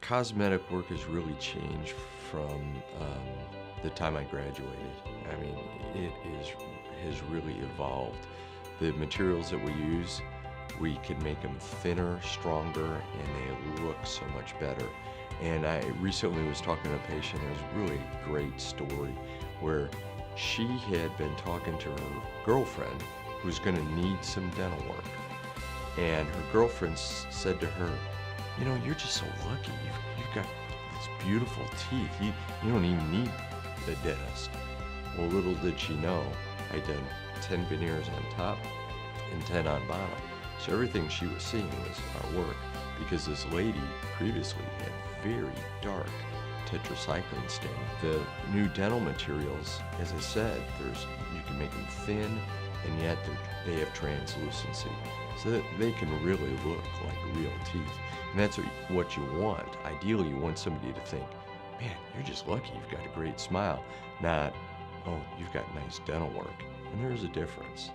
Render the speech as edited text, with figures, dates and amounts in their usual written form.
cosmetic work has really changed from the time I graduated. I mean, it has really evolved. The materials that we use, we can make them thinner, stronger, and they look so much better. And I recently was talking to a patient. It was really a great story where she had been talking to her girlfriend who's going to need some dental work. And her girlfriend said to her, you know, you're just so lucky. You've got these beautiful teeth. You don't even need a dentist. Well, little did she know, I'd done 10 veneers on top and 10 on bottom. So everything she was seeing was our work, because this lady previously had very dark tetracycline stain. The new dental materials, as I said, you can make them thin, and yet they have translucency, so that they can really look like real teeth. And that's what you want. Ideally, you want somebody to think, man, you're just lucky you've got a great smile, not, oh, you've got nice dental work. And there's a difference.